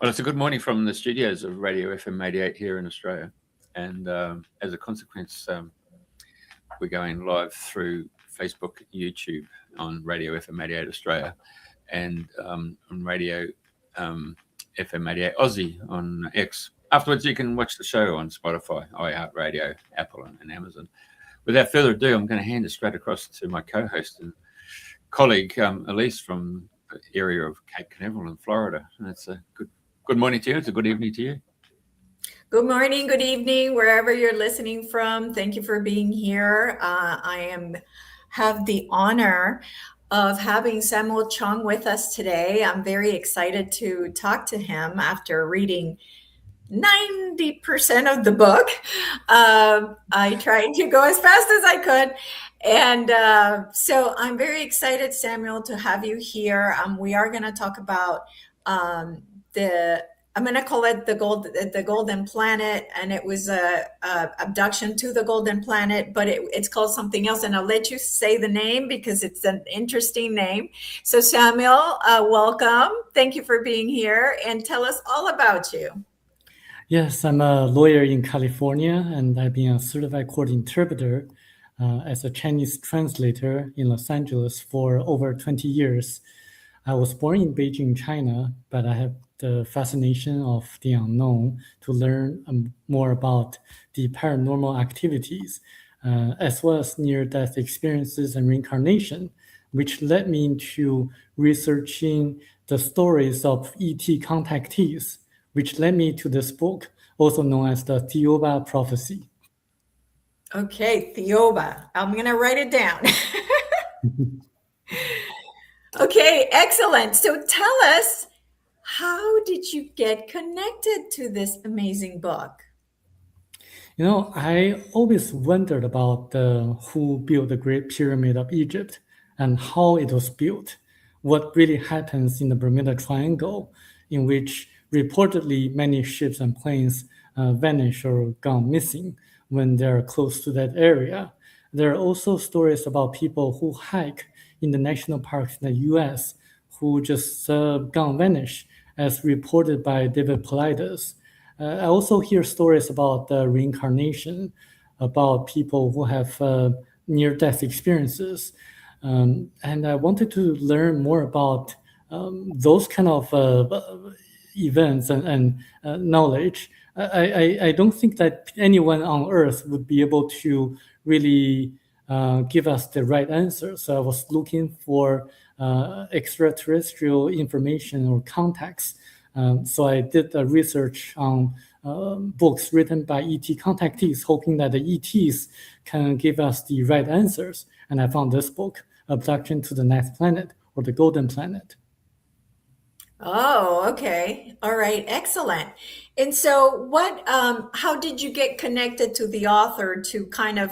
Well, it's a good morning from the studios of Radio FM 88 here in Australia. And as a consequence, we're going live through Facebook, YouTube on Radio FM 88 Australia and on Radio FM 88 Aussie on X. Afterwards, you can watch the show on Spotify, iHeartRadio, Apple and Amazon. Without further ado, I'm going to hand it straight across to my co-host and colleague, Elise, from the area of Cape Canaveral in Florida. And it's a good morning to you. It's a good evening to you. Good morning, good evening, wherever you're listening from. Thank you for being here. I have the honor of having Samuel Chong with us today. I'm very excited to talk to him after reading 90% of the book. I tried to go as fast as I could. And so I'm very excited, Samuel, to have you here. We are going to talk about I'm going to call it the Golden Planet, and it was a abduction to the Golden Planet, but it's called something else. And I'll let you say the name because it's an interesting name. So Samuel, welcome. Thank you for being here, and tell us all about you. Yes, I'm a lawyer in California, and I've been a certified court interpreter as a Chinese translator in Los Angeles for over 20 years. I was born in Beijing, China, but I have the fascination of the unknown to learn more about the paranormal activities, as well as near-death experiences and reincarnation, which led me into researching the stories of ET contactees, which led me to this book, also known as the Thiaoouba Prophecy. Okay, Thiaoouba. I'm going to write it down. Okay, excellent. So tell us, how did you get connected to this amazing book? You know, I always wondered about who built the Great Pyramid of Egypt and how it was built, what really happens in the Bermuda Triangle, in which reportedly many ships and planes vanish or gone missing when they're close to that area. There are also stories about people who hike in the national parks in the US who just gone vanish, as reported by David Paulides. I also hear stories about reincarnation, about people who have near-death experiences. And I wanted to learn more about those kind of events and knowledge. I don't think that anyone on Earth would be able to really give us the right answer. So I was looking for extraterrestrial information or contacts. So I did research on books written by ET contactees, hoping that the ETs can give us the right answers. And I found this book, Abduction to the Next Planet, or the Golden Planet. Oh, okay. All right. Excellent. And so how did you get connected to the author to kind of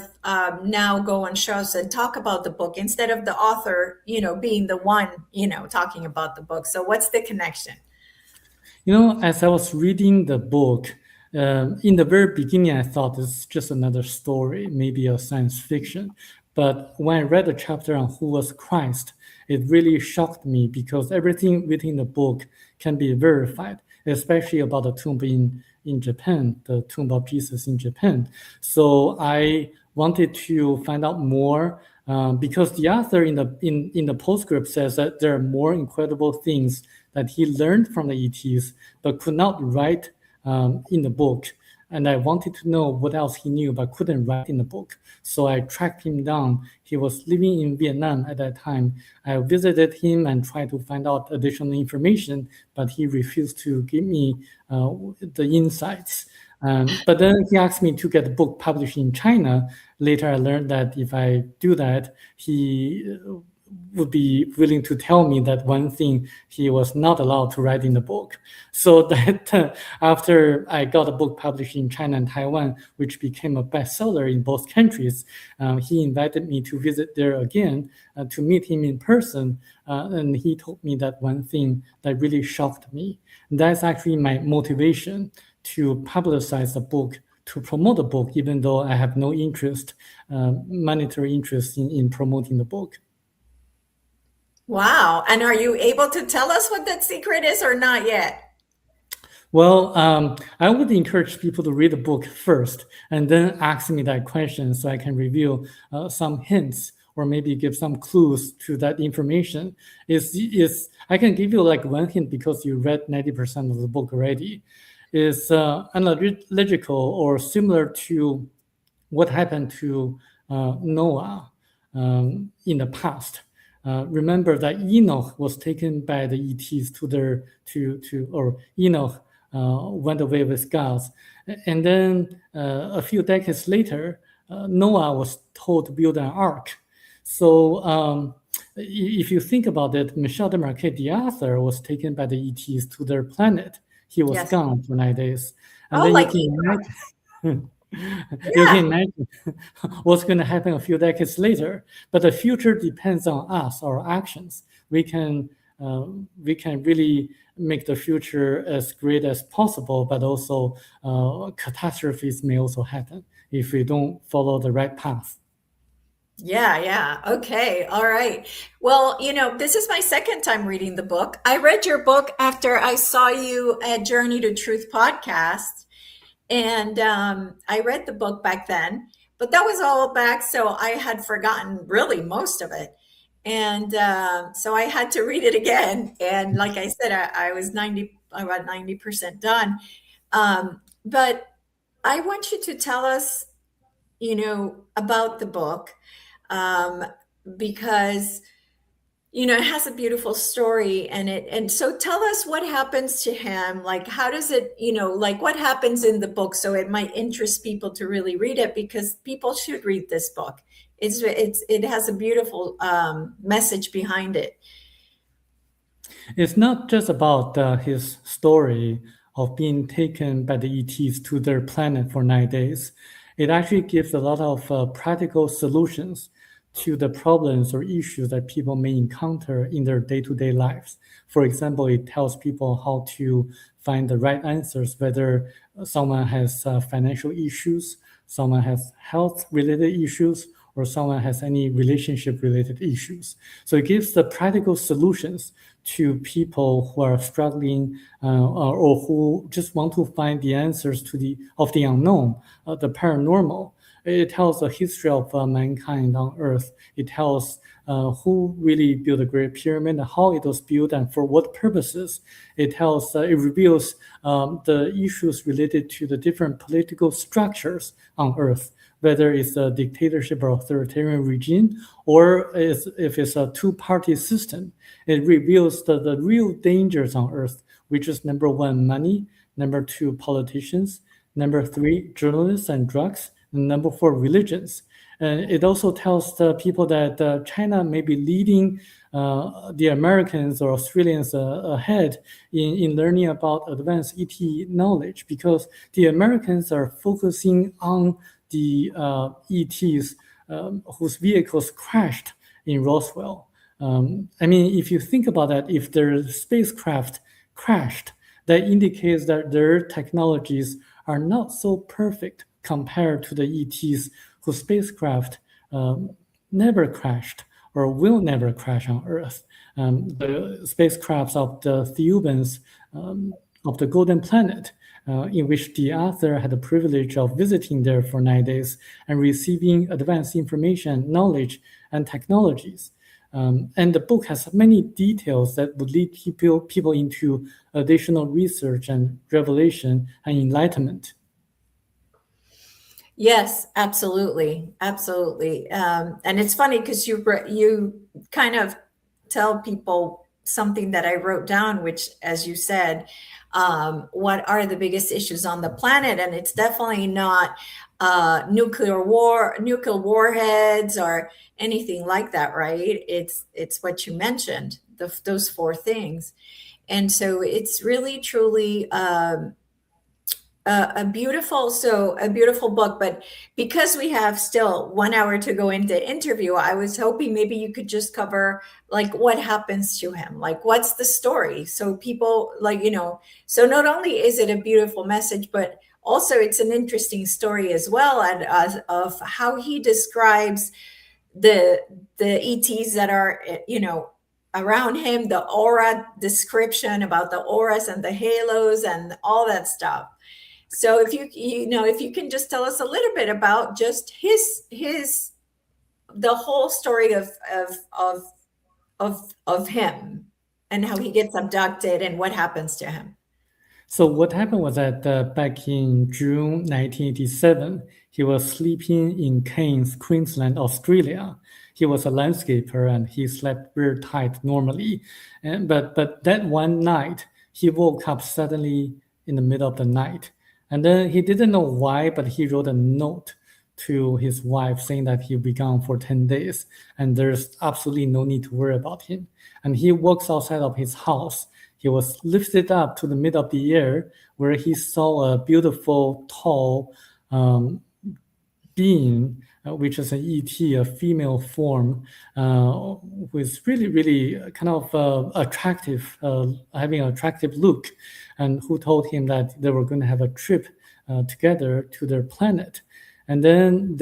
now go on shows and talk about the book instead of the author, being the one, talking about the book? So what's the connection? As I was reading the book, in the very beginning, I thought it's just another story, maybe a science fiction. But when I read the chapter on who was Christ, it really shocked me because everything within the book can be verified, especially about the tomb in Japan, the tomb of Jesus in Japan. So I wanted to find out more because the author in the postscript says that there are more incredible things that he learned from the ETs, but could not write in the book. And I wanted to know what else he knew, but couldn't write in the book. So I tracked him down. He was living in Vietnam at that time. I visited him and tried to find out additional information, but he refused to give me the insights. But then he asked me to get the book published in China. Later, I learned that if I do that, he would be willing to tell me that one thing he was not allowed to write in the book. So that after I got a book published in China and Taiwan, which became a bestseller in both countries, he invited me to visit there again to meet him in person. And he told me that one thing that really shocked me. That's actually my motivation to publicize the book, to promote the book, even though I have no interest, monetary interest in promoting the book. Wow. And are you able to tell us what that secret is or not yet? Well, I would encourage people to read the book first and then ask me that question so I can reveal some hints or maybe give some clues to that information. I can give you like one hint because you read 90% of the book already. Is analogical or similar to what happened to Noah in the past. Remember that Enoch was taken by the ETs or Enoch went away with God. And then a few decades later, Noah was told to build an ark. So if you think about it, Michel de Marquet, the author, was taken by the ETs to their planet. He was gone for 9 days. And then like you can imagine, you can imagine what's going to happen a few decades later. But the future depends on us, our actions. We can really make the future as great as possible, but also catastrophes may also happen if we don't follow the right path. Yeah. Okay. All right. Well, this is my second time reading the book. I read your book after I saw you at Journey to Truth podcast. And I read the book back then, but that was all back. So I had forgotten really most of it. And so I had to read it again. And like I said, I was about 90% done. But I want you to tell us, about the book. Because it has a beautiful story and so tell us what happens to him, like how does it, like what happens in the book, so it might interest people to really read it, because people should read this book. It has a beautiful message behind it. It's not just about his story of being taken by the ETs to their planet for 9 days. It actually gives a lot of practical solutions to the problems or issues that people may encounter in their day-to-day lives. For example, it tells people how to find the right answers, whether someone has financial issues, someone has health-related issues, or someone has any relationship-related issues. So it gives the practical solutions to people who are struggling or who just want to find the answers to the unknown, the paranormal. It tells the history of mankind on Earth. It tells who really built the Great Pyramid, how it was built, and for what purposes. It reveals the issues related to the different political structures on Earth, whether it's a dictatorship or authoritarian regime, or if it's a two-party system. It reveals the real dangers on Earth, which is number 1, money, number 2, politicians, number 3, journalists and drugs, and number 4, religions. And it also tells the people that China may be leading the Americans or Australians ahead in learning about advanced ET knowledge, because the Americans are focusing on the ETs whose vehicles crashed in Roswell. If you think about that, if their spacecraft crashed, that indicates that their technologies are not so perfect compared to the ETs whose spacecraft never crashed or will never crash on Earth. The spacecrafts of the Thiaoubans of the Golden Planet, in which the author had the privilege of visiting there for 9 days and receiving advanced information, knowledge, and technologies. And the book has many details that would lead people into additional research and revelation and enlightenment. Yes, absolutely. And it's funny because you kind of tell people something that I wrote down, which, as you said, what are the biggest issues on the planet? And it's definitely not nuclear warheads or anything like that, right? It's what you mentioned, those 4 things. And so it's really, truly a beautiful book. But because we have still 1 hour to go into interview, I was hoping maybe you could just cover like what happens to him, like what's the story, so people so not only is it a beautiful message, but also it's an interesting story as well, and of how he describes the ETs that are around him, the aura description about the auras and the halos and all that stuff. So if if you can just tell us a little bit about just the whole story of him and how he gets abducted and what happens to him. So what happened was that back in June 1987, he was sleeping in Cairns, Queensland, Australia. He was a landscaper and he slept very tight normally. But that one night, he woke up suddenly in the middle of the night. And then he didn't know why, but he wrote a note to his wife saying that he'll be gone for 10 days and there's absolutely no need to worry about him. And he walks outside of his house. He was lifted up to the middle of the air where he saw a beautiful, tall being, which is an ET, a female form, with really, really kind of attractive, having an attractive look, and who told him that they were going to have a trip together to their planet. And then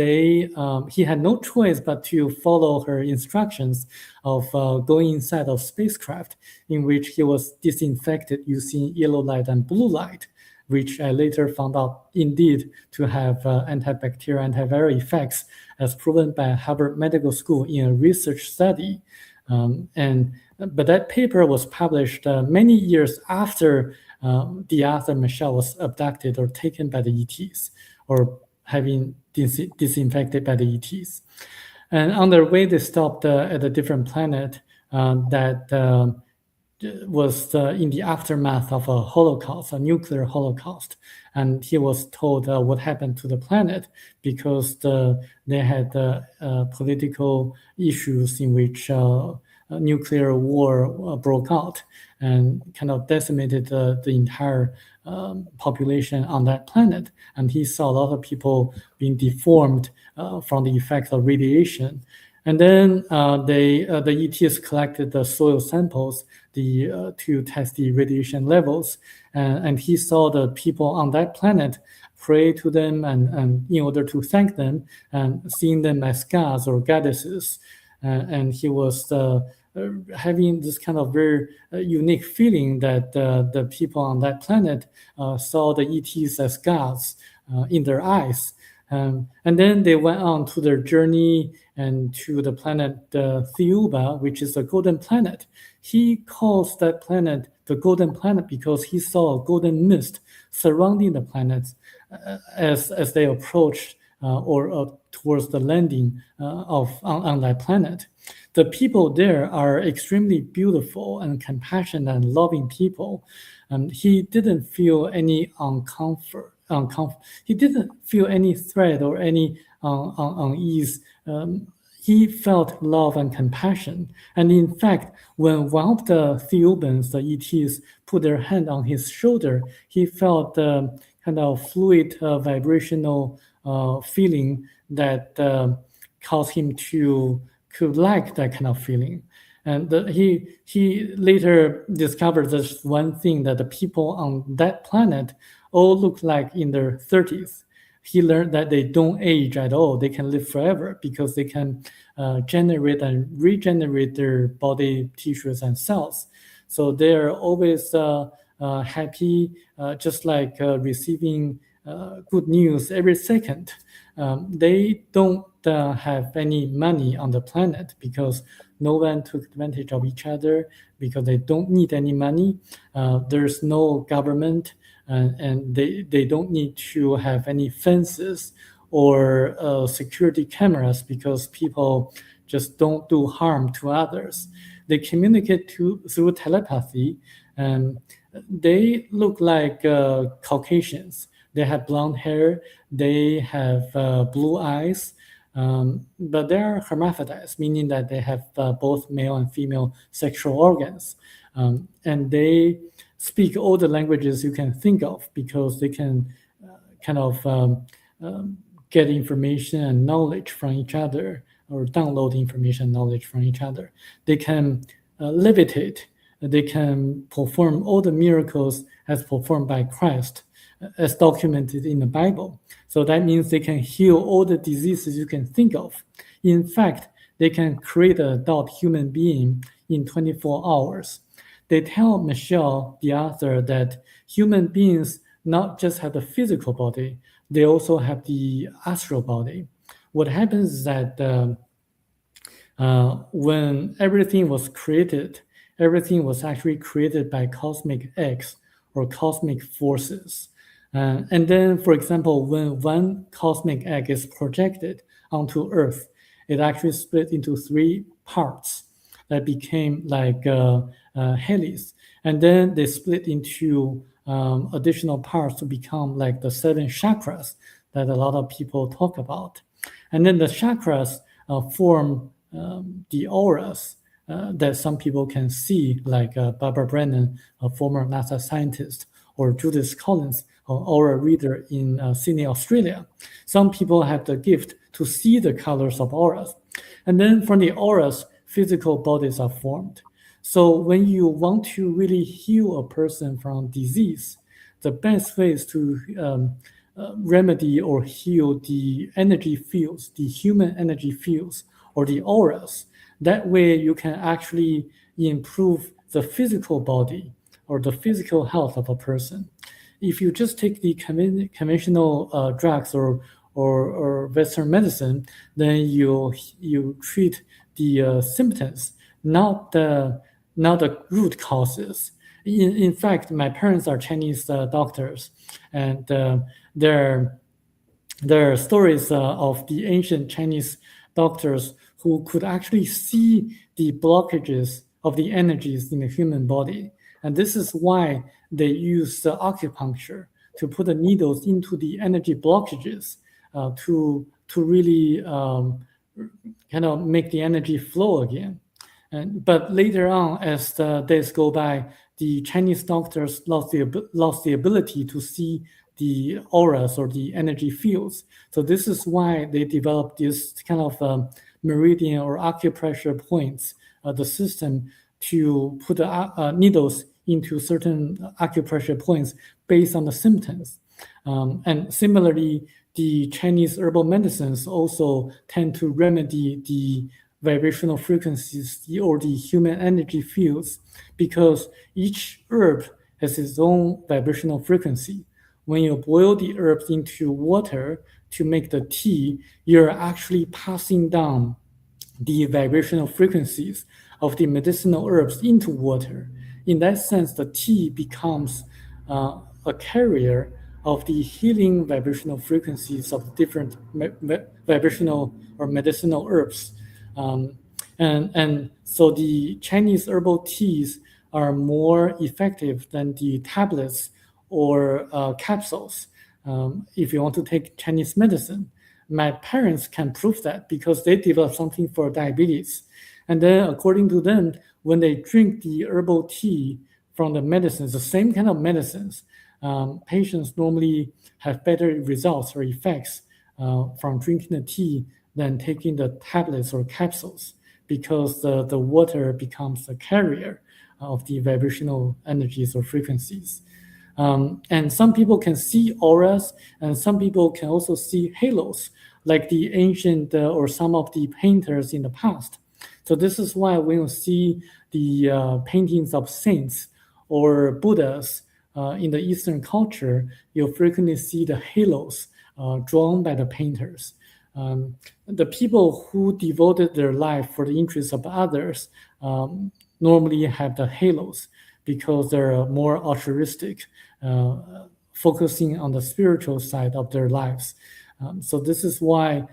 he had no choice but to follow her instructions of going inside of spacecraft, in which he was disinfected using yellow light and blue light, which I later found out indeed to have antibacterial, antiviral effects, as proven by Harvard Medical School in a research study. But that paper was published many years after the author Michelle was abducted or taken by the ETs, or having disinfected by the ETs. And on their way, they stopped at a different planet that was in the aftermath of a Holocaust, a nuclear Holocaust. And he was told what happened to the planet because they had political issues in which nuclear war broke out and kind of decimated the entire population on that planet. And he saw a lot of people being deformed from the effects of radiation. And then the ETs collected the soil samples to test the radiation levels. And he saw the people on that planet pray to them and in order to thank them and seeing them as gods or goddesses. And he was having this kind of very unique feeling that the people on that planet saw the ETs as gods in their eyes. And then they went on to their journey and to the planet Thiaoouba, which is a golden planet. He calls that planet the golden planet because he saw a golden mist surrounding the planets as they approached or towards the landing on that planet. The people there are extremely beautiful and compassionate and loving people. He didn't feel any he didn't feel any threat or any unease. He felt love and compassion. And in fact, when one of the Thiaoubans, the ETs, put their hand on his shoulder, he felt kind of fluid vibrational feeling that caused him to like that kind of feeling. And he later discovered this one thing, that the people on that planet all look like in their 30s. He learned that they don't age at all. They can live forever because they can generate and regenerate their body tissues and cells. So they're always happy, just like receiving good news every second. They don't have any money on the planet because no one took advantage of each other, because they don't need any money. There's no government, and they don't need to have any fences or security cameras because people just don't do harm to others. They communicate through telepathy, and they look like Caucasians. They have blonde hair, they have blue eyes, but they are hermaphrodites, meaning that they have both male and female sexual organs. And they speak all the languages you can think of because they can kind of get information and knowledge from each other, or download information and knowledge from each other. They can levitate. They can perform all the miracles as performed by Christ, as documented in the Bible. So that means they can heal all the diseases you can think of. In fact, they can create an adult human being in 24 hours. They tell Michelle, the author, that human beings not just have the physical body, they also have the astral body. What happens is that when everything was created, everything was actually created by cosmic X or cosmic forces. And then, for example, when one cosmic egg is projected onto Earth, it actually split into 3 parts that became like helix. And then they split into additional parts to become like the 7 chakras that a lot of people talk about. And then the chakras form the auras that some people can see, like Barbara Brennan, a former NASA scientist, or Judith Collins, an aura reader in Sydney, Australia. Some people have the gift to see the colors of auras. And then from the auras, physical bodies are formed. So when you want to really heal a person from disease, the best way is to remedy or heal the energy fields, the human energy fields, or the auras. That way you can actually improve the physical body or the physical health of a person. If you just take the conventional drugs or Western medicine, then you treat the symptoms, not the root causes. In fact, my parents are Chinese doctors, and there are stories of the ancient Chinese doctors who could actually see the blockages of the energies in the human body. And this is why they use acupuncture to put the needles into the energy blockages to really kind of make the energy flow again. But later on, as the days go by, the Chinese doctors lost the ability to see the auras or the energy fields. So this is why they developed this kind of meridian or acupressure points, the system to put needles into certain acupressure points based on the symptoms. And similarly, the Chinese herbal medicines also tend to remedy the vibrational frequencies or the human energy fields, because each herb has its own vibrational frequency. When you boil the herbs into water to make the tea, you're actually passing down the vibrational frequencies of the medicinal herbs into water. In that sense, the tea becomes a carrier of the healing vibrational frequencies of different vibrational or medicinal herbs. And so the Chinese herbal teas are more effective than the tablets or capsules. If you want to take Chinese medicine, my parents can prove that because they developed something for diabetes. And then according to them, when they drink the herbal tea from the medicines, the same kind of medicines, patients normally have better results or effects from drinking the tea than taking the tablets or capsules, because the water becomes a carrier of the vibrational energies or frequencies. And some people can see auras, and some people can also see halos, like the ancient or some of the painters in the past. So this is why when you see the paintings of saints or Buddhas in the Eastern culture, you'll frequently see the halos drawn by the painters. The people who devoted their life for the interests of others normally have the halos because they're more altruistic, focusing on the spiritual side of their lives. So this is why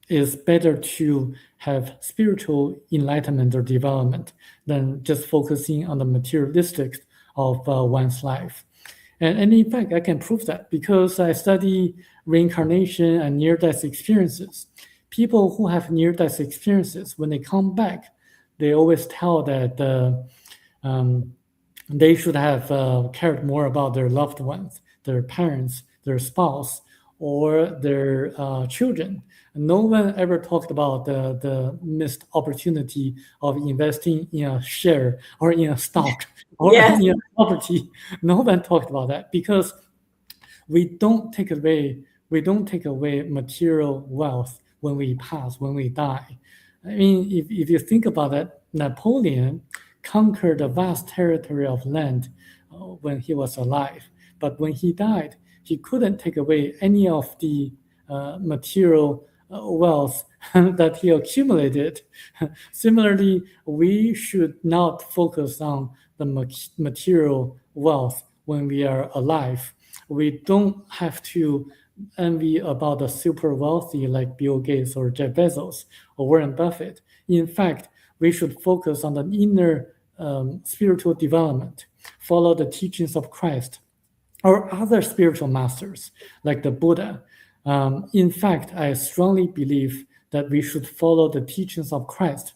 it's better to have spiritual enlightenment or development than just focusing on the materialistic of one's life. And in fact, I can prove that because I study reincarnation and near-death experiences. People who have near-death experiences, when they come back, they always tell that they should have cared more about their loved ones, their parents, their spouse, or their children. No one ever talked about the missed opportunity of investing in a share or in a stock or Yes. in a property. No one talked about that because we don't take away material wealth when we pass, when we die. I mean, if you think about it, Napoleon conquered a vast territory of land when he was alive. But when he died, he couldn't take away any of the material wealth that he accumulated. Similarly, we should not focus on the material wealth when we are alive. We don't have to envy about the super wealthy like Bill Gates or Jeff Bezos or Warren Buffett. In fact, we should focus on the inner spiritual development, follow the teachings of Christ or other spiritual masters like the Buddha. In fact, I strongly believe that we should follow the teachings of Christ.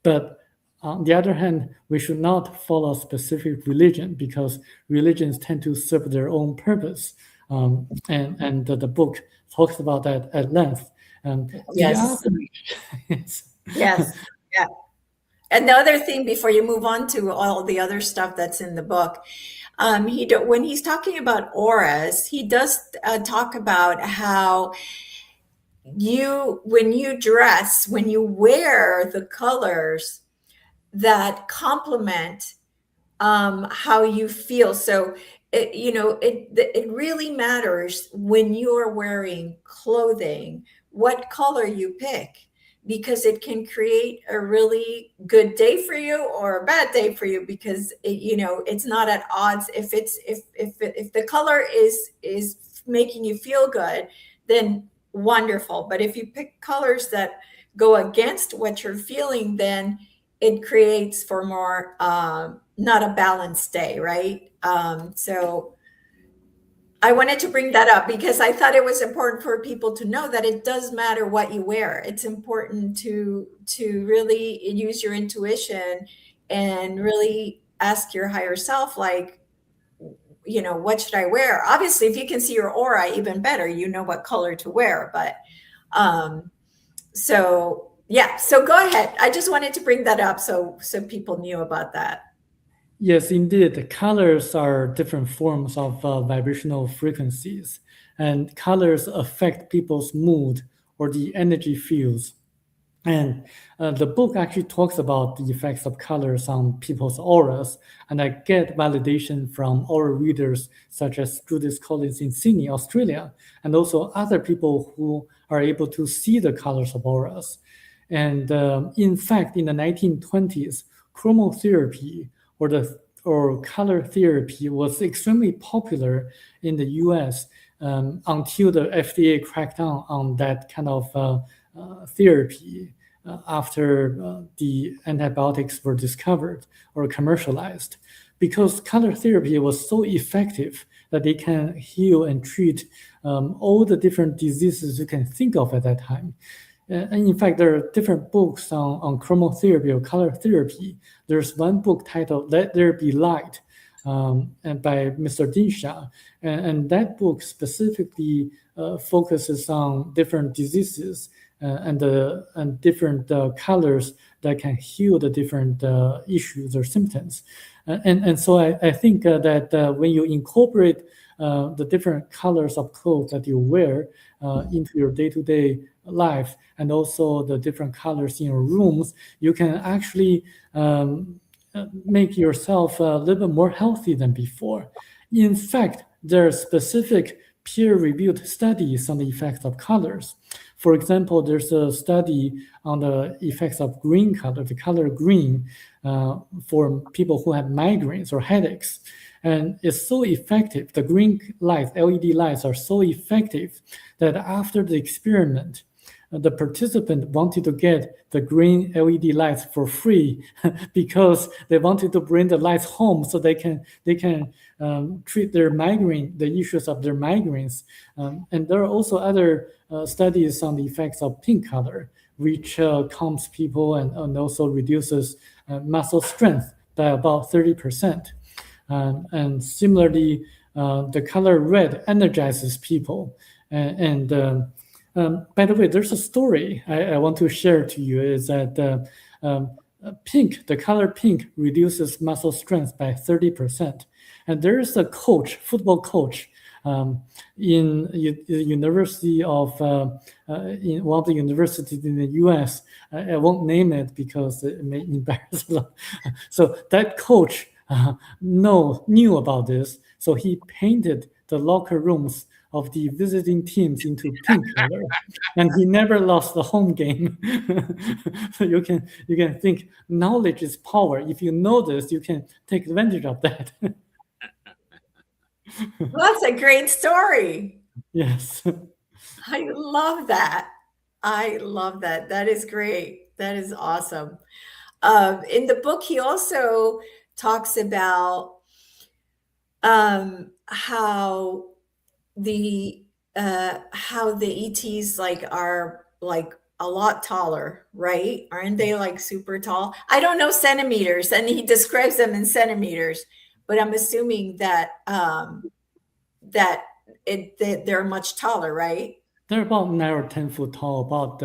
But on the other hand, we should not follow specific religion because religions tend to serve their own purpose. And the book talks about that at length. Yes. Yes. Yeah. And the other thing, before you move on to all the other stuff that's in the book, when he's talking about auras, he does talk about how when you dress, when you wear the colors that complement how you feel. So it really matters when you're wearing clothing, what color you pick, because it can create a really good day for you or a bad day for you, because it's not at odds. If the color is making you feel good, then wonderful. But if you pick colors that go against what you're feeling, then it creates for more not a balanced day, right? So I wanted to bring that up because I thought it was important for people to know that it does matter what you wear. It's important to really use your intuition and really ask your higher self, like, what should I wear? Obviously, if you can see your aura, even better, you know what color to wear. But so go ahead. I just wanted to bring that up so people knew about that. Yes, indeed. The colors are different forms of vibrational frequencies, and colors affect people's mood or the energy fields. And the book actually talks about the effects of colors on people's auras, and I get validation from aura readers such as Judith Collins in Sydney, Australia, and also other people who are able to see the colors of auras. And in fact, in the 1920s, chromotherapy or color therapy was extremely popular in the US until the FDA cracked down on that kind of therapy after the antibiotics were discovered or commercialized, because color therapy was so effective that they can heal and treat all the different diseases you can think of at that time. And in fact, there are different books on chromotherapy or color therapy. There's one book titled Let There Be Light and by Mr. Dinsha. And that book specifically focuses on different diseases and different colors that can heal the different issues or symptoms. And so I think that when you incorporate the different colors of clothes that you wear into your day-to-day life, and also the different colors in your rooms, you can actually make yourself a little bit more healthy than before. In fact, there are specific peer-reviewed studies on the effects of colors. For example, there's a study on the effects of green color, the color green, for people who have migraines or headaches. And it's so effective. The green lights, LED lights, are so effective that after the experiment, the participant wanted to get the green LED lights for free because they wanted to bring the lights home so they can treat their migraine, the issues of their migraines. And there are also other studies on the effects of pink color, which calms people and also reduces muscle strength by about 30%. And similarly, the color red energizes people. By the way, there's a story I want to share to you, is that pink, the color pink, reduces muscle strength by 30%. And there is a coach, football coach, in the University of in one of the universities in the U.S. I won't name it because it may embarrass a lot. So that coach knew about this, so he painted the locker rooms of the visiting teams into pink color, and he never lost the home game. So you can think knowledge is power. If you know this, you can take advantage of that. That's a great story. Yes. I love that. I love that. That is great. That is awesome. In the book, he also talks about how the ETs are a lot taller, right? Aren't they like super tall? I don't know centimeters, and he describes them in centimeters, but I'm assuming that they're much taller, right? They're about 9 or 10 foot tall, about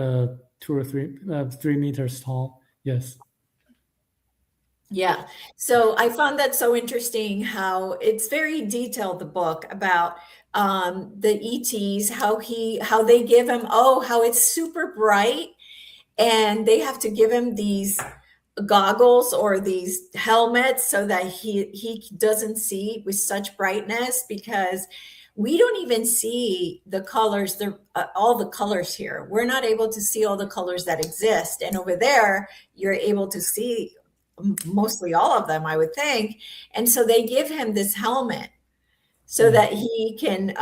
2 or 3 meters tall. Yes. Yeah. So I found that so interesting how it's very detailed, the book about the ETs, how they give him, how it's super bright, and they have to give him these goggles or these helmets so that he doesn't see with such brightness, because we don't even see the colors, all the colors here. We're not able to see all the colors that exist. And over there, you're able to see mostly all of them, I would think. And so they give him this helmet so that he can,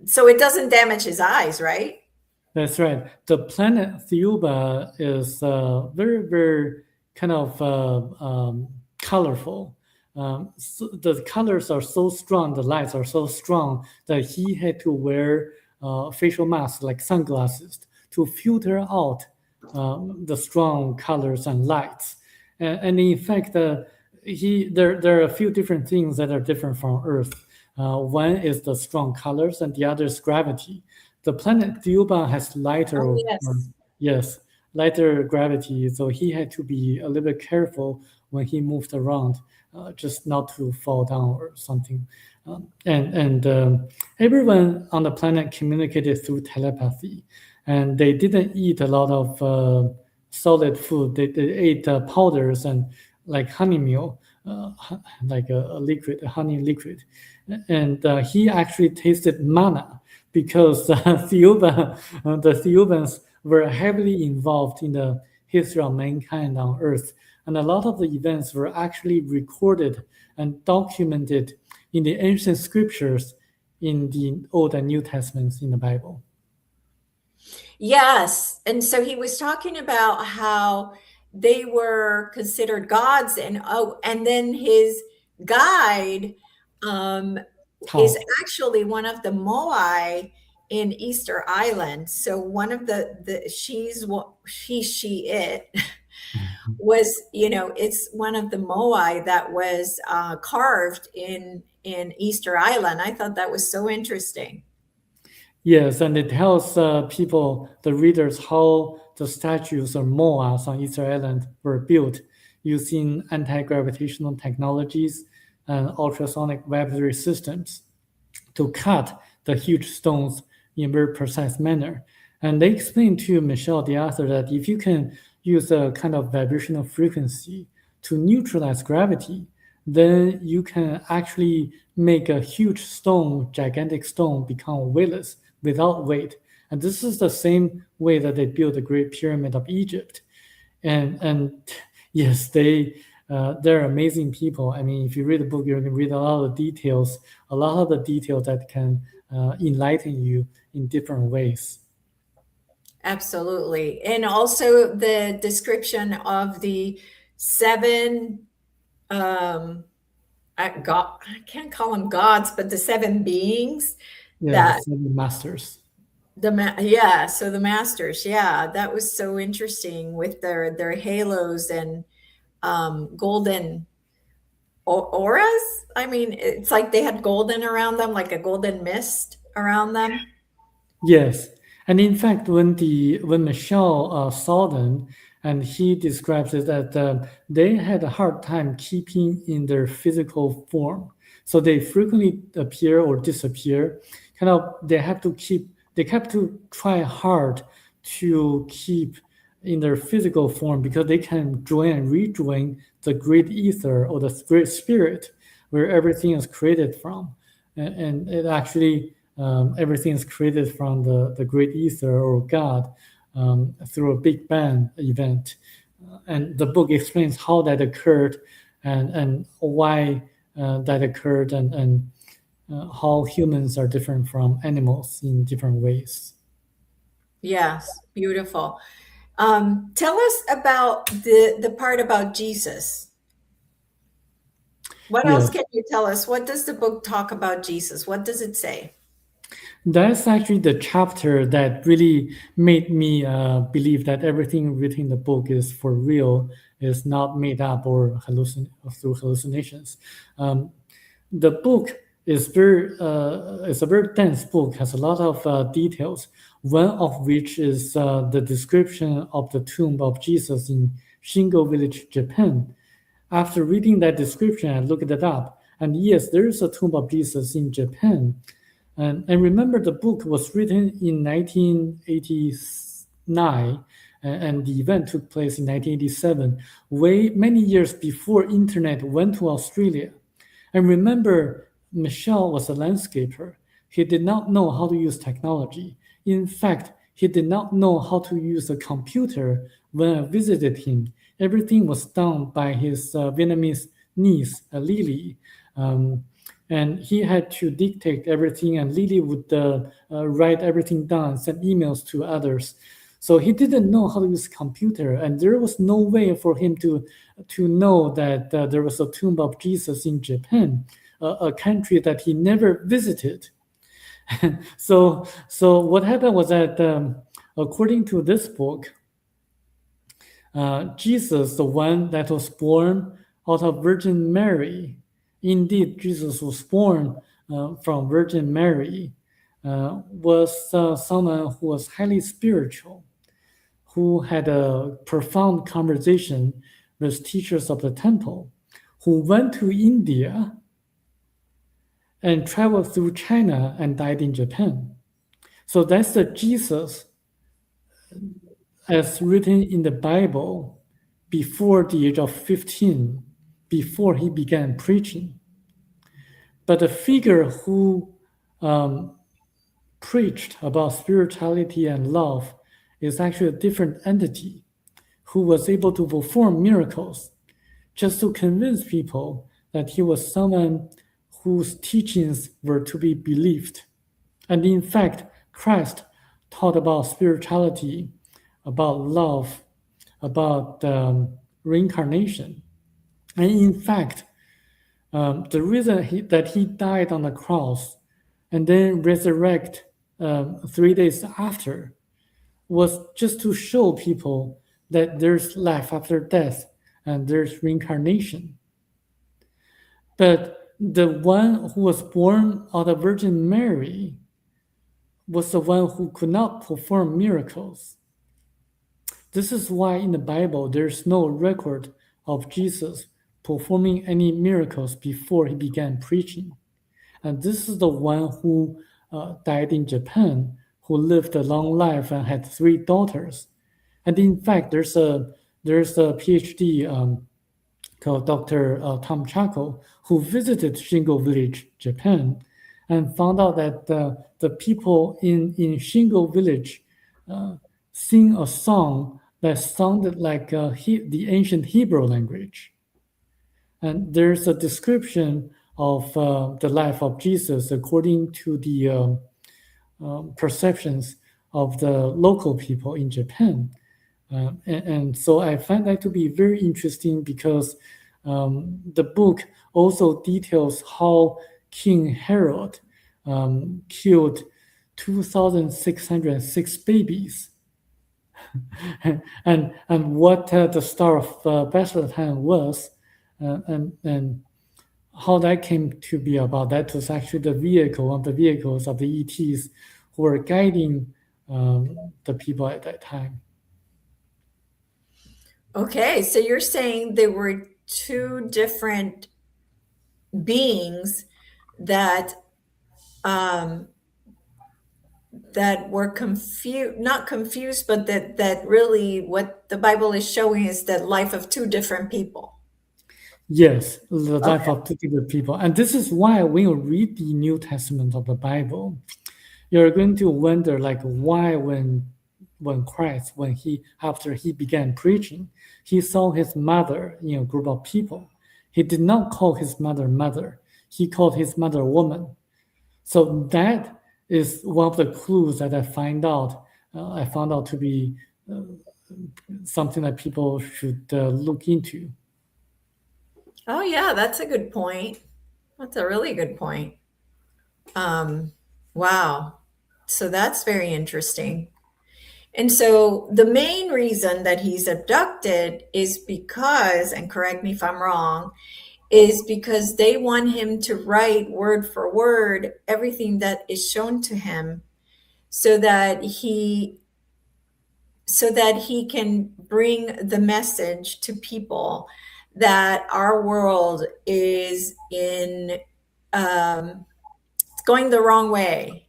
so it doesn't damage his eyes, right? That's right. The planet Thiaoouba is very, very kind of colorful. So the colors are so strong, the lights are so strong that he had to wear facial masks like sunglasses to filter out the strong colors and lights. And in fact, there are a few different things that are different from Earth. One is the strong colors, and the other is gravity. The planet Thiaoouba has lighter, lighter gravity, so he had to be a little bit careful when he moved around, just not to fall down or something. Everyone on the planet communicated through telepathy, and they didn't eat a lot of solid food. They ate powders and like honey meal, like a liquid, a honey liquid. And he actually tasted manna because the Thiaoubans were heavily involved in the history of mankind on Earth. And a lot of the events were actually recorded and documented in the ancient scriptures in the Old and New Testaments in the Bible. Yes. And so he was talking about how they were considered gods, and then his guide is actually one of the Moai in Easter Island. So one of it was, it's one of the Moai that was carved in Easter Island. I thought that was so interesting. Yes, and it tells people, the readers, how the statues or moas on Easter Island were built using anti-gravitational technologies and ultrasonic weaponry systems to cut the huge stones in a very precise manner. And they explained to Michelle, the author, that if you can use a kind of vibrational frequency to neutralize gravity, then you can actually make a huge stone, gigantic stone, become weightless without weight. And this is the same way that they built the Great Pyramid of Egypt. And yes, they're amazing people. I mean, if you read the book, you're going to read a lot of the details that can enlighten you in different ways. Absolutely. And also the description of the 7 I can't call them gods, but the 7 beings. Yeah, 7 masters. So the masters, that was so interesting with their halos and golden auras. I mean, it's like they had golden around them, like a golden mist around them. Yes, and in fact, when Michelle saw them, and he describes it that they had a hard time keeping in their physical form. So they frequently appear or disappear. Kind of, they have to try hard to keep in their physical form because they can join and rejoin the great ether or the great spirit where everything is created from. And it actually, everything is created from the great ether or God through a Big Bang event. And the book explains how that occurred and why that occurred and how humans are different from animals in different ways. Yes, beautiful. Tell us about the part about Jesus. What else can you tell us? What does the book talk about Jesus? What does it say? That's actually the chapter that really made me believe that everything written in the book is for real, is not made up or through hallucinations. The book is it's a very dense book, has a lot of details, one of which is the description of the tomb of Jesus in Shingo Village, Japan. After reading that description, I looked it up, and yes, there is a tomb of Jesus in Japan. And remember, the book was written in 1989, and the event took place in 1987, many years before internet went to Australia. And remember, Michel was a landscaper. He did not know how to use technology. In fact, he did not know how to use a computer when I visited him. Everything was done by his Vietnamese niece, Lily. And he had to dictate everything, and Lily would write everything down, send emails to others. So he didn't know how to use a computer, and there was no way for him to know that there was a tomb of Jesus in Japan, a country that he never visited. So what happened was that, according to this book, Jesus, the one that was born out of Virgin Mary, indeed, Jesus was born from Virgin Mary, was someone who was highly spiritual, who had a profound conversation with teachers of the temple, who went to India and traveled through China and died in Japan. So that's the Jesus as written in the Bible before the age of 15, before he began preaching. But the figure who preached about spirituality and love is actually a different entity who was able to perform miracles just to convince people that he was someone whose teachings were to be believed. And in fact, Christ taught about spirituality, about love, about reincarnation. And in fact, the reason that he died on the cross and then resurrected 3 days after was just to show people that there's life after death and there's reincarnation. But the one who was born out of Virgin Mary was the one who could not perform miracles. This is why in the Bible there's no record of Jesus performing any miracles before he began preaching. And this is the one who died in Japan, who lived a long life and had 3 daughters. And in fact, there's a PhD called Dr. Tom Chako, who visited Shingo Village, Japan, and found out that the people in Shingo Village sing a song that sounded like the ancient Hebrew language. And there's a description of the life of Jesus according to the perceptions of the local people in Japan. And so I find that to be very interesting because the book also details how King Herod killed 2,606 babies. and what the Star of Bethlehem was, and how that came to be about. That was actually one of the vehicles of the ETs who were guiding the people at that time. Okay, so you're saying there were two different beings that um, that were confused, not confused, but that really what the Bible is showing is the life of two different people. Yes, the life Okay. of two different people. And this is why when you read the New Testament of the Bible, you're going to wonder like why when Christ, when he after he began preaching, he saw his mother in a group of people. He did not call his mother mother. He called his mother woman. So that is one of the clues that I find out. I found out to be uh, something that people should look into. Oh yeah, that's a good point. That's a really good point. Wow. So that's very interesting. And so the main reason that he's abducted is because, and correct me if I'm wrong, is because they want him to write word for word everything that is shown to him so that he can bring the message to people that our world is in going the wrong way.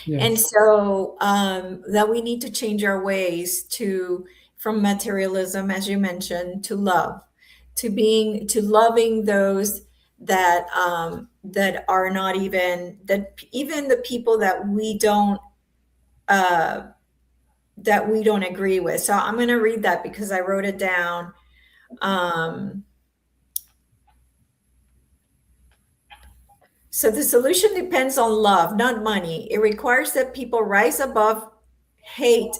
And Yes, so that we need to change our ways from materialism, as you mentioned, to love, to loving those that are not even the people uh, that we don't agree with. So I'm going to read that because I wrote it down. So the solution depends on love, not money. It requires that people rise above hate,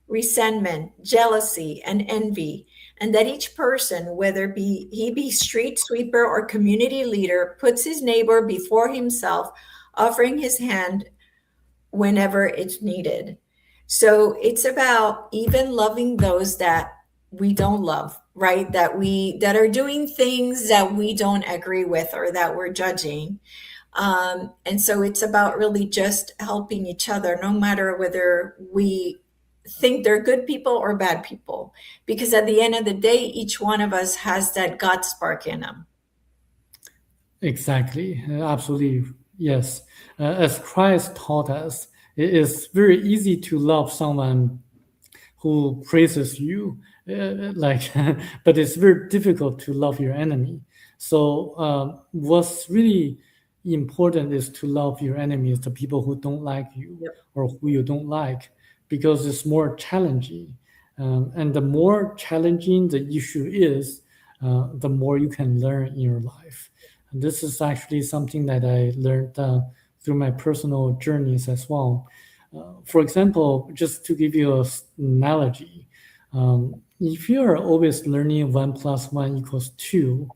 resentment, jealousy, and envy, and that each person, whether he be street sweeper or community leader, puts his neighbor before himself, offering his hand whenever it's needed. So it's about even loving those that we don't love, right? That are doing things that we don't agree with or that we're judging. And so it's about really just helping each other, no matter whether we think they're good people or bad people, because at the end of the day, each one of us has that God spark in them. exactly. Absolutely. Yes. As Christ taught us, it is very easy to love someone who praises you, like, but it's very difficult to love your enemy. So, what's really important is to love your enemies, the people who don't like you Yep. or who you don't like, because it's more challenging. And the more challenging the issue is, the more you can learn in your life. And this is actually something that I learned through my personal journeys as well. For example, just to give you an analogy, if you are always learning 1 plus 1 equals 2,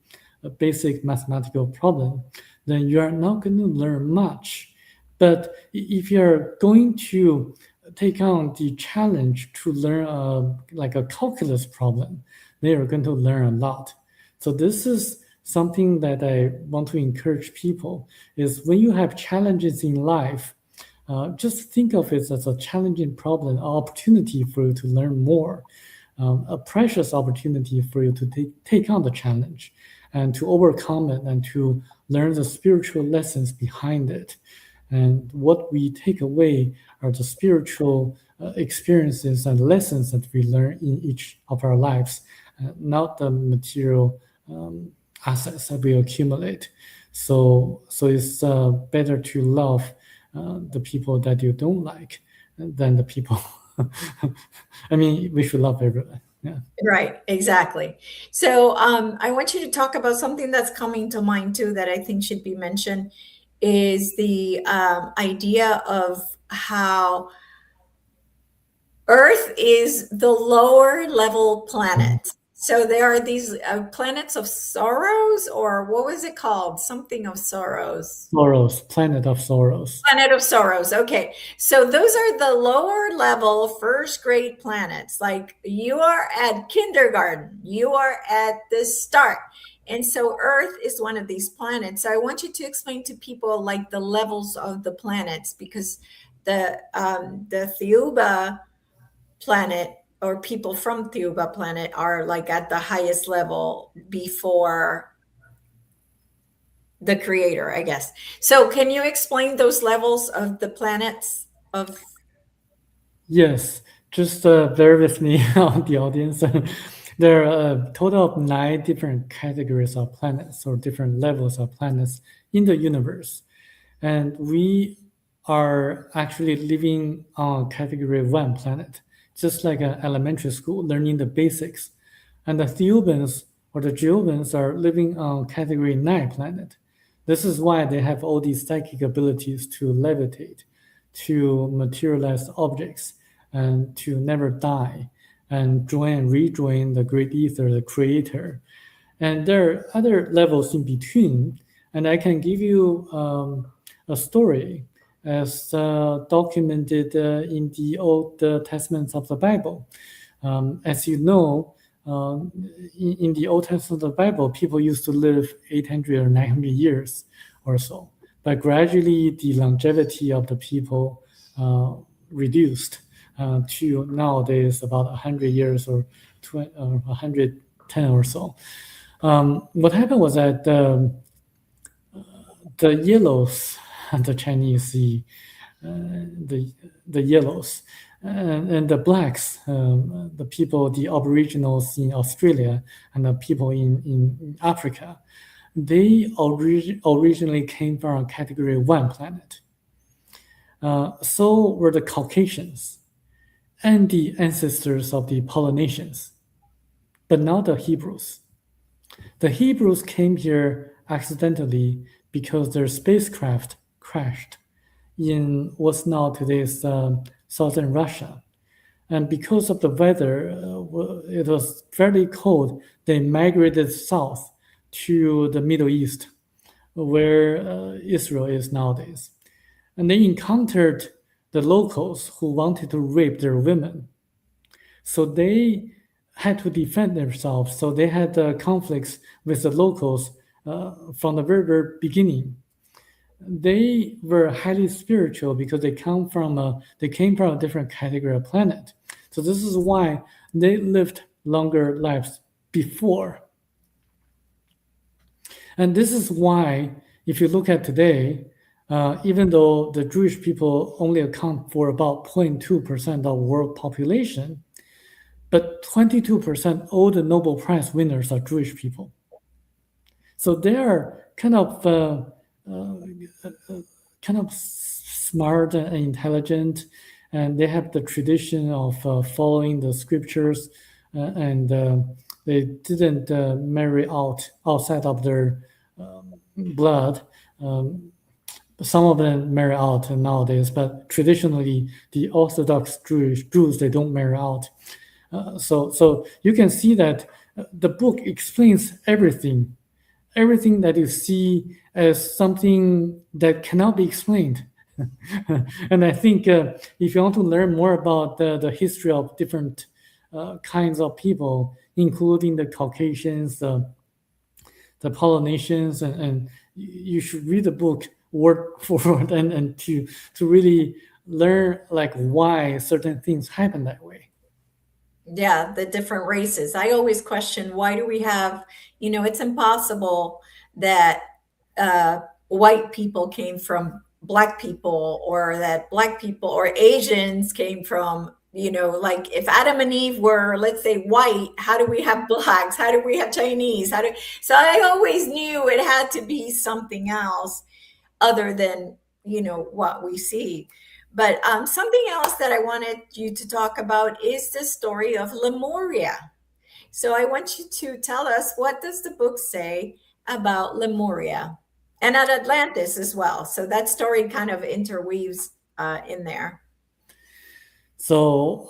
a basic mathematical problem, then you are not going to learn much. But if you're going to take on the challenge to learn like a calculus problem, then you're going to learn a lot. So this is something that I want to encourage people is when you have challenges in life, just think of it as a challenging problem, an opportunity for you to learn more, a precious opportunity for you to take on the challenge and to overcome it and to learn the spiritual lessons behind it. And what we take away are the spiritual experiences and lessons that we learn in each of our lives, not the material assets that we accumulate. So it's better to love the people that you don't like than the people. I mean, we should love everyone. Yeah. Right, exactly. So I want you to talk about something that's coming to mind too that I think should be mentioned is the idea of how Earth is the lower level planet. So there are these planets of sorrows, or what was it called? Something of sorrows. Sorrows, planet of sorrows. Planet of sorrows. Okay. So those are the lower level first grade planets. Like you are at kindergarten, you are at the start. And so Earth is one of these planets. So I want you to explain to people like the levels of the planets because the Thiaoouba planet or people from Thiaoouba planet are like at the highest level before the creator, I guess. So can you explain those levels of the planets of? Yes, just bear with me on the audience. There are a total of 9 different categories of planets or different levels of planets in the universe. And we are actually living on category 1 planet, just like an elementary school, learning the basics. And the Thiaoubans or the Geovans are living on category 9 planet. This is why they have all these psychic abilities to levitate, to materialize objects, and to never die, and join and rejoin the great ether, the creator. And there are other levels in between. And I can give you a story as documented in the Old Testaments of the Bible. As you know, in the Old Testament of the Bible, people used to live 800 or 900 years or so. But gradually, the longevity of the people reduced to nowadays about 100 years or 110 or so. What happened was that the yellows, the Chinese, the yellows, and the blacks, the people, the aboriginals in Australia and the people in Africa, they originally came from category 1 planet. So were the Caucasians and the ancestors of the Polynesians, but not the Hebrews. The Hebrews came here accidentally because their spacecraft crashed in what's now today's southern Russia. And because of the weather, it was very cold. They migrated south to the Middle East, where Israel is nowadays. And they encountered the locals who wanted to rape their women. So they had to defend themselves. So they had conflicts with the locals from the very, very beginning. They were highly spiritual because they came from a different category of planet. So this is why they lived longer lives before. And this is why, if you look at today, even though the Jewish people only account for about 0.2% of world population, but 22% all the Nobel Prize winners are Jewish people. So they are kind of smart and intelligent, and they have the tradition of following the scriptures, and they didn't marry outside of their blood. Some of them marry out nowadays, but traditionally the Orthodox Jews, they don't marry out. So you can see that the book explains everything that you see as something that cannot be explained. And I think if you want to learn more about the history of different kinds of people, including the Caucasians, the Polynesians, and you should read the book word for word and to really learn like why certain things happen that way. Yeah, the different races. I always question, why do we have, it's impossible that white people came from black people, or that black people or Asians came from, like if Adam and Eve were, let's say, white, how do we have blacks? How do we have Chinese? So I always knew it had to be something else other than, what we see. But something else that I wanted you to talk about is the story of Lemuria. So I want you to tell us, what does the book say about Lemuria and at Atlantis as well? So that story kind of interweaves in there. So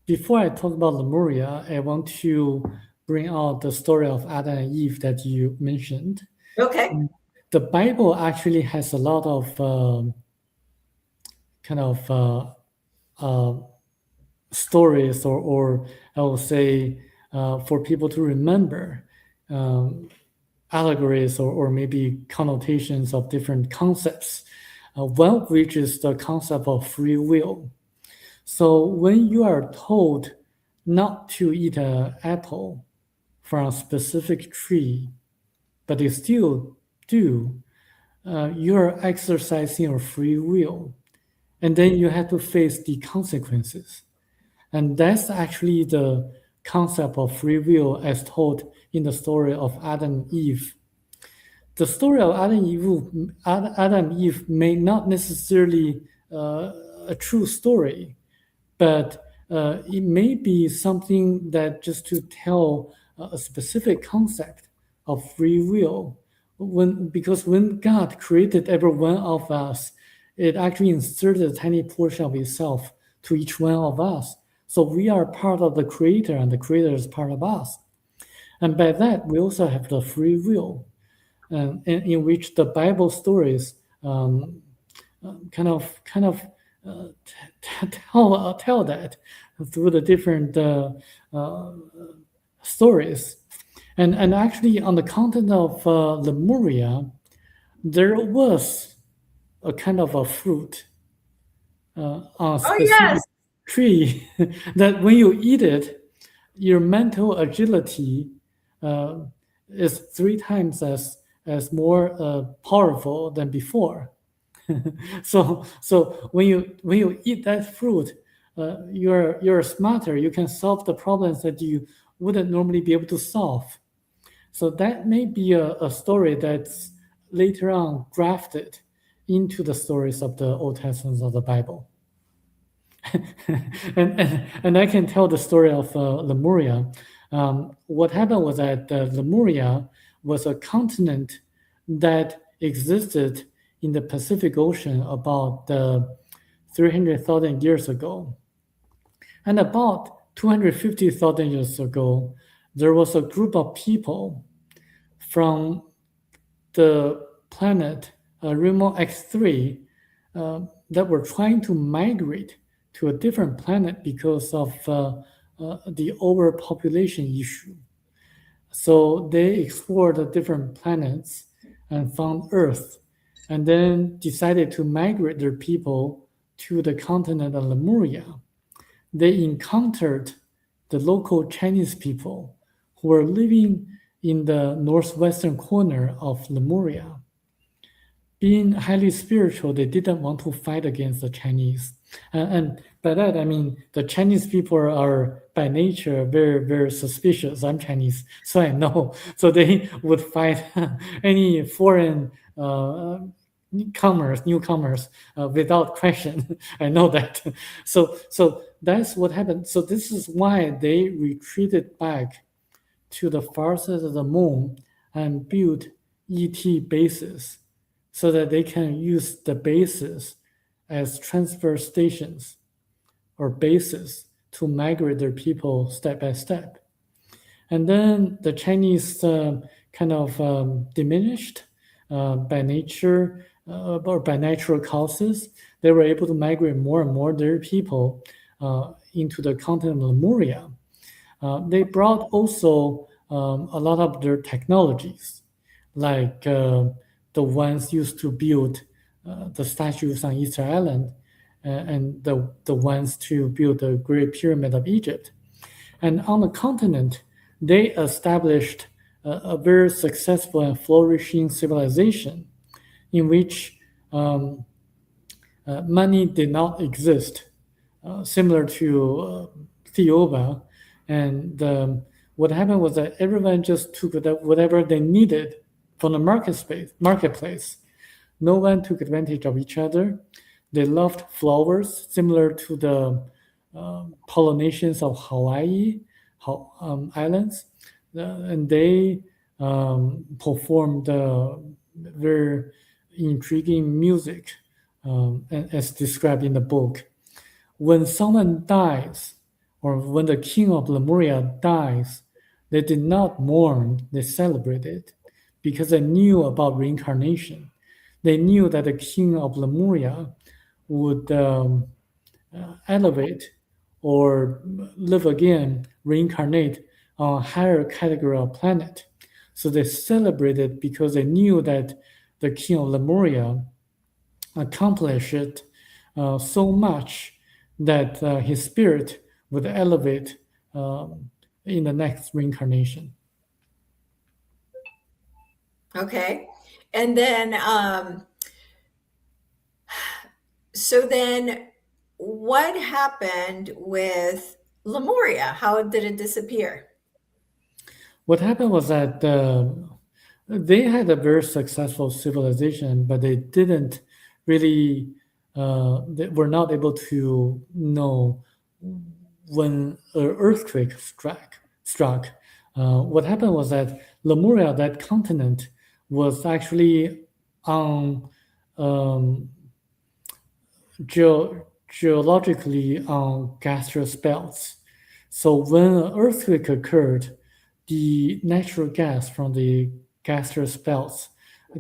before I talk about Lemuria, I want to bring out the story of Adam and Eve that you mentioned. Okay. The Bible actually has a lot of stories, or I would say for people to remember, allegories or maybe connotations of different concepts. One of which is the concept of free will. So when you are told not to eat an apple from a specific tree, but you still do, you're exercising your free will. And then you have to face the consequences. And that's actually the concept of free will as told in the story of Adam and Eve. The story of Adam and Eve may not necessarily a true story, but it may be something that just to tell a specific concept of free will. Because when God created every one of us, it actually inserted a tiny portion of itself to each one of us. So we are part of the Creator, and the Creator is part of us. And by that, we also have the free will, in which the Bible stories kind of tell that through the different stories. And actually, on the continent of Lemuria, there was a kind of a fruit on a specific tree that when you eat it, your mental agility is 3 times as more powerful than before. So when you eat that fruit, you're smarter. You can solve the problems that you wouldn't normally be able to solve. So that may be a story that's later on grafted into the stories of the Old Testament of the Bible. and I can tell the story of Lemuria. What happened was that Lemuria was a continent that existed in the Pacific Ocean about 300,000 years ago. And about 250,000 years ago, there was a group of people from the planet Remo X3 that were trying to migrate to a different planet because of the overpopulation issue. So they explored the different planets and found Earth, and then decided to migrate their people to the continent of Lemuria. They encountered the local Chinese people who were living in the northwestern corner of Lemuria. Being highly spiritual, they didn't want to fight against the Chinese. And by that, I mean, the Chinese people are by nature very, very suspicious. I'm Chinese, so I know. So they would fight any foreign newcomers without question. I know that. So that's what happened. So this is why they retreated back to the far side of the moon and built ET bases so that they can use the bases as transfer stations or bases to migrate their people step by step. And then the Chinese kind of diminished by nature or by natural causes. They were able to migrate more and more their people into the continent of Lemuria. They brought also a lot of their technologies, like the ones used to build the statues on Easter Island and the ones to build the Great Pyramid of Egypt. And on the continent, they established a very successful and flourishing civilization in which money did not exist, similar to Thiaoouba. And what happened was that everyone just took whatever they needed from the marketplace. No one took advantage of each other. They loved flowers, similar to the Polynesians of Hawaii islands. And they performed very intriguing music, as described in the book. When someone dies, or when the king of Lemuria dies, they did not mourn, they celebrated, because they knew about reincarnation. They knew that the king of Lemuria would elevate or live again, reincarnate on a higher category of planet. So they celebrated because they knew that the king of Lemuria accomplished so much that his spirit would elevate in the next reincarnation. Okay. And then, so then what happened with Lemuria? How did it disappear? What happened was that they had a very successful civilization, but they didn't really, they were not able to know when an earthquake struck. What happened was that Lemuria, that continent, was actually on geologically on gaseous belts. So when an earthquake occurred, the natural gas from the gaseous belts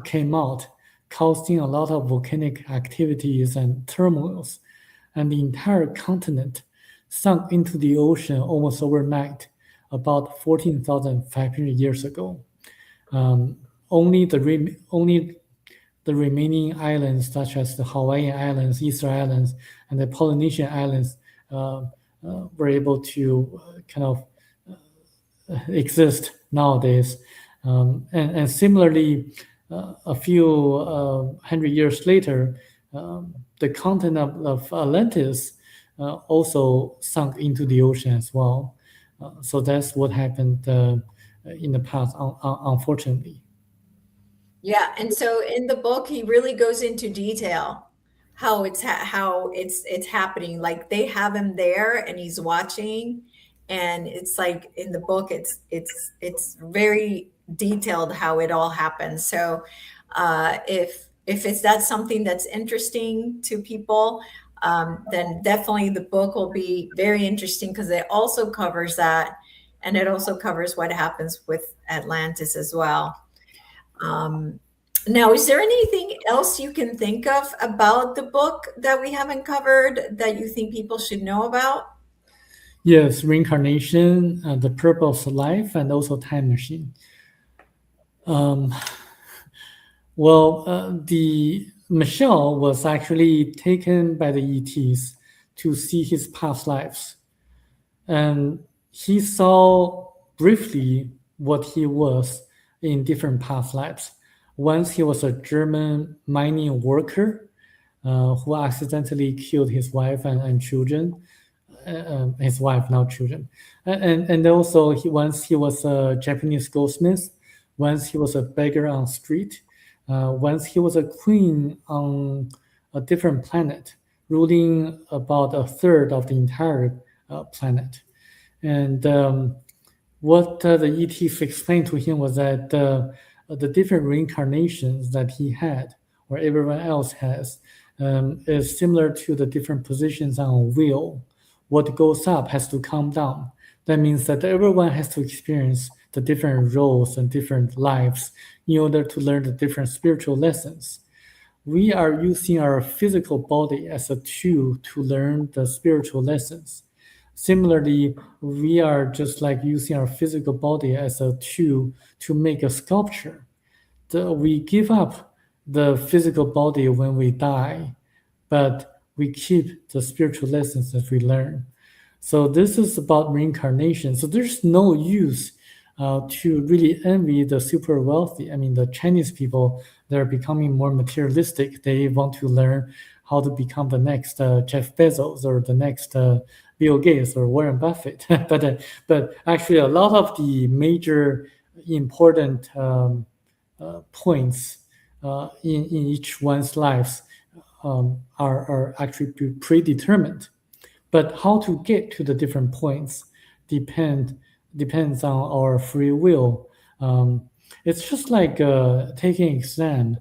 came out, causing a lot of volcanic activities and turmoils, and the entire continent sunk into the ocean almost overnight, about 14,500 years ago. Only the remaining islands, such as the Hawaiian Islands, Easter Islands, and the Polynesian Islands, were able to kind of exist nowadays. And similarly, a few hundred years later, the continent of Atlantis also sunk into the ocean as well. So that's what happened in the past, unfortunately. Yeah, and so in the book, he really goes into detail how it's happening. Like they have him there, and he's watching, and it's like in the book, it's very detailed how it all happens. So if that's something that's interesting to people, then definitely the book will be very interesting because it also covers that, and it also covers what happens with Atlantis as well. Now, is there anything else you can think of about the book that we haven't covered that you think people should know about? Yes, reincarnation, the purpose of life, and also time machine. The Michelle was actually taken by the ETs to see his past lives, and he saw briefly what he was in different past lives. Once he was a German mining worker who accidentally killed his wife and children, his wife, not children. And also once he was a Japanese goldsmith, once he was a beggar on street, once he was a queen on a different planet, ruling about a third of the entire planet. And what the ETs explained to him was that the different reincarnations that he had, or everyone else has, is similar to the different positions on a wheel. What goes up has to come down. That means that everyone has to experience the different roles and different lives in order to learn the different spiritual lessons. We are using our physical body as a tool to learn the spiritual lessons. Similarly, we are just like using our physical body as a tool to make a sculpture. We give up the physical body when we die, but we keep the spiritual lessons that we learn. So this is about reincarnation. So there's no use to really envy the super wealthy. I mean, the Chinese people, they're becoming more materialistic. They want to learn how to become the next Jeff Bezos or the next Bill Gates or Warren Buffett. but actually, a lot of the major important points in each one's lives are actually predetermined. But how to get to the different points depends on our free will. It's just like taking exam.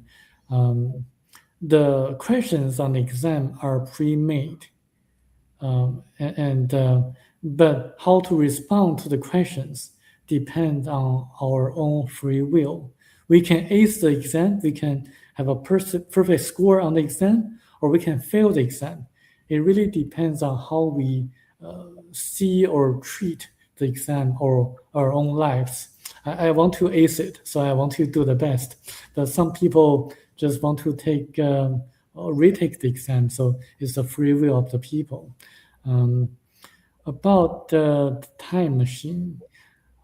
The questions on the exam are pre-made, but how to respond to the questions depends on our own free will. We can ace the exam, we can have a perfect score on the exam, or we can fail the exam. It really depends on how we see or treat the exam or our own lives. I want to ace it, so I want to do the best. But some people just want to take or retake the exam, so it's the free will of the people. About the time machine,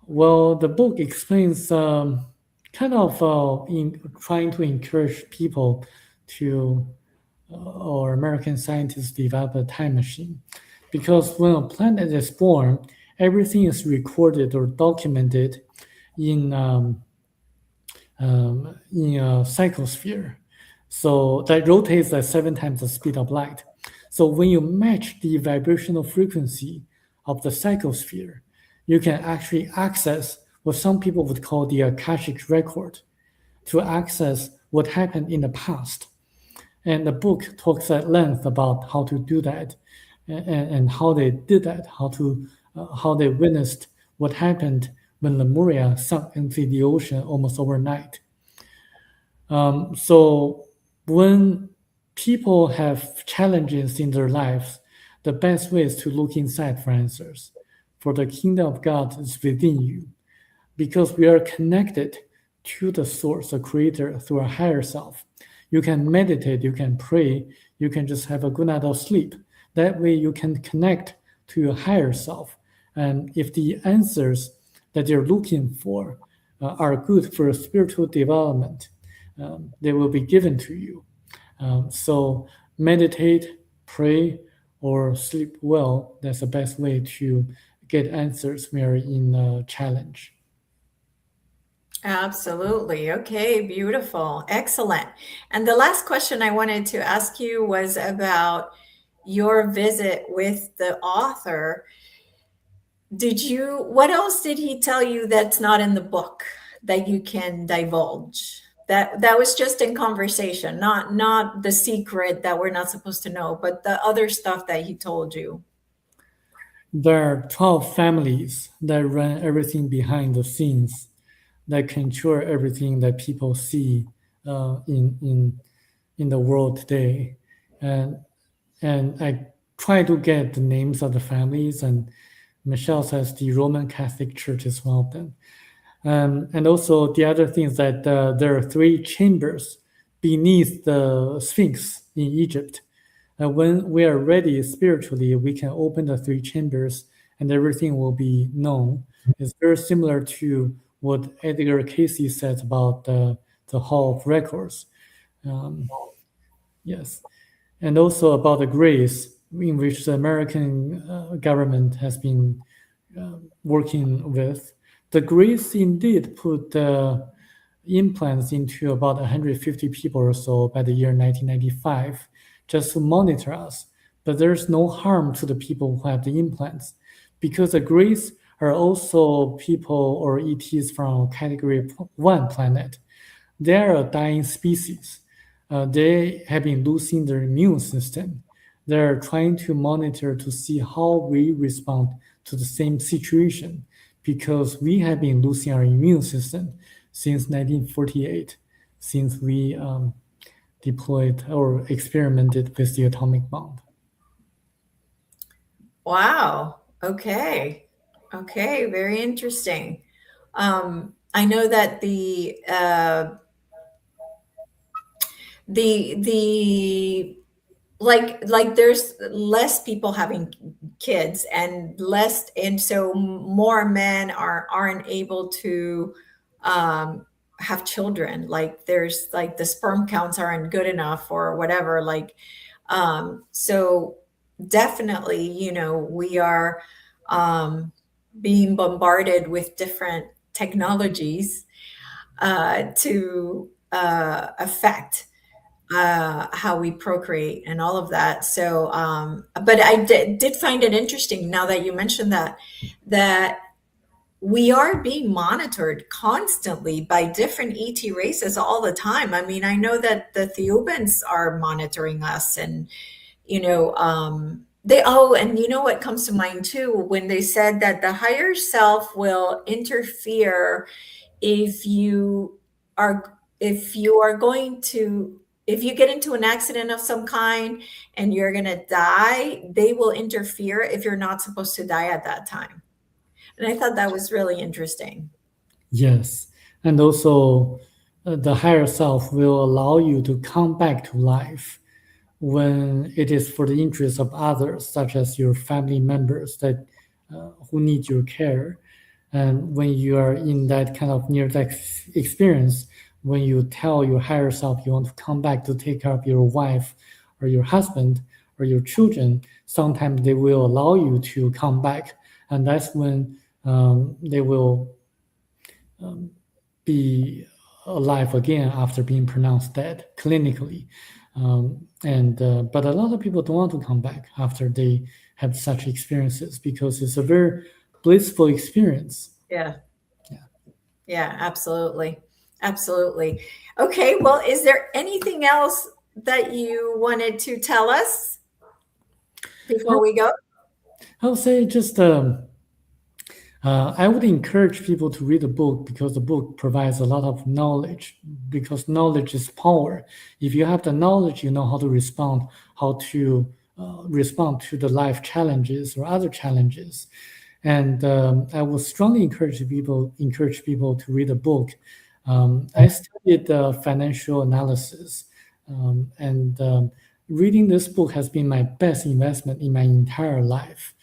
well, the book explains kind of in trying to encourage people to, or American scientists develop a time machine. Because when a planet is born, everything is recorded or documented in a psychosphere. So that rotates at 7 times the speed of light. So when you match the vibrational frequency of the psychosphere, you can actually access what some people would call the Akashic record, to access what happened in the past. And the book talks at length about how to do that, and how they did that, how they witnessed what happened when Lemuria sunk into the ocean almost overnight. So when people have challenges in their lives, the best way is to look inside for answers. For the kingdom of God is within you, because we are connected to the source, the creator, through a higher self. You can meditate, you can pray, you can just have a good night of sleep. That way you can connect to your higher self. And if the answers that you're looking for are good for spiritual development, they will be given to you. So meditate, pray, or sleep well. That's the best way to get answers when you're in a challenge. Absolutely. Okay, beautiful. Excellent. And the last question I wanted to ask you was about your visit with the author. What else did he tell you that's not in the book that you can divulge? That was just in conversation, not the secret that we're not supposed to know, but the other stuff that he told you. There are 12 families that run everything behind the scenes, that control everything that people see in the world today. And I try to get the names of the families, and Michelle says the Roman Catholic Church is one of them. And also the other thing is that there are 3 chambers beneath the Sphinx in Egypt. When we are ready spiritually, we can open the 3 chambers and everything will be known. It's very similar to what Edgar Cayce says about the Hall of Records. Yes. And also about the grace, in which the American government has been working with. The grace indeed put implants into about 150 people or so by the year 1995, just to monitor us. But there's no harm to the people who have the implants, because the grace are also people or ETs from category 1 planet. They are a dying species. They have been losing their immune system. They're trying to monitor to see how we respond to the same situation, because we have been losing our immune system since 1948, since we deployed or experimented with the atomic bomb. Wow. Okay. Very interesting. I know that the like there's less people having kids and so more men aren't able to have children. Like there's like the sperm counts aren't good enough or whatever. Like so definitely, we are being bombarded with different technologies to affect how we procreate and all of that. So, but I did find it interesting, now that you mentioned that we are being monitored constantly by different ET races all the time. I mean, I know that the Thiaoubans are monitoring us, and and what comes to mind too, when they said that the higher self will interfere if you get into an accident of some kind and you're going to die, they will interfere if you're not supposed to die at that time. And I thought that was really interesting. Yes. And also the higher self will allow you to come back to life when it is for the interest of others, such as your family members that who need your care. And when you are in that kind of near-death experience, when you tell your higher self you want to come back to take care of your wife or your husband or your children, sometimes they will allow you to come back. And that's when they will be alive again after being pronounced dead clinically. But a lot of people don't want to come back after they have such experiences because it's a very blissful experience. Yeah, absolutely. Absolutely. Okay, well, is there anything else that you wanted to tell us before we go? I would say just I would encourage people to read the book because the book provides a lot of knowledge, because knowledge is power. If you have the knowledge, you know how to respond to the life challenges or other challenges. And I would strongly encourage people to read the book. I studied financial analysis, and reading this book has been my best investment in my entire life.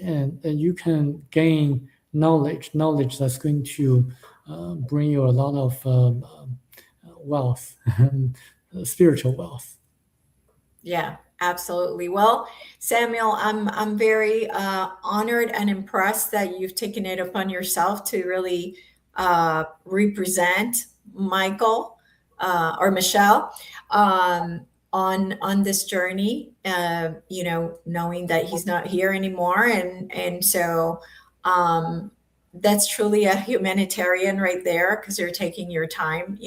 And you can gain knowledge that's going to bring you a lot of wealth, spiritual wealth. Yeah, absolutely. Well, Samuel, I'm very honored and impressed that you've taken it upon yourself to really represent Michael or Michelle on this journey. Knowing that he's not here anymore, and so that's truly a humanitarian right there, because you're taking your time,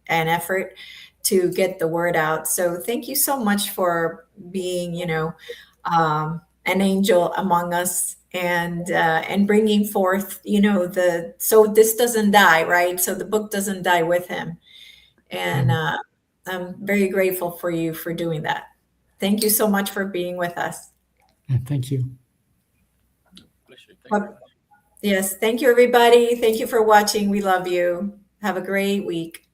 and effort to get the word out. So thank you so much for being, an angel among us, and bringing forth, so this doesn't die, right? So the book doesn't die with him. And I'm very grateful for you for doing that. Thank you so much for being with us. Thank you. Yes. Thank you, everybody. Thank you for watching. We love you. Have a great week.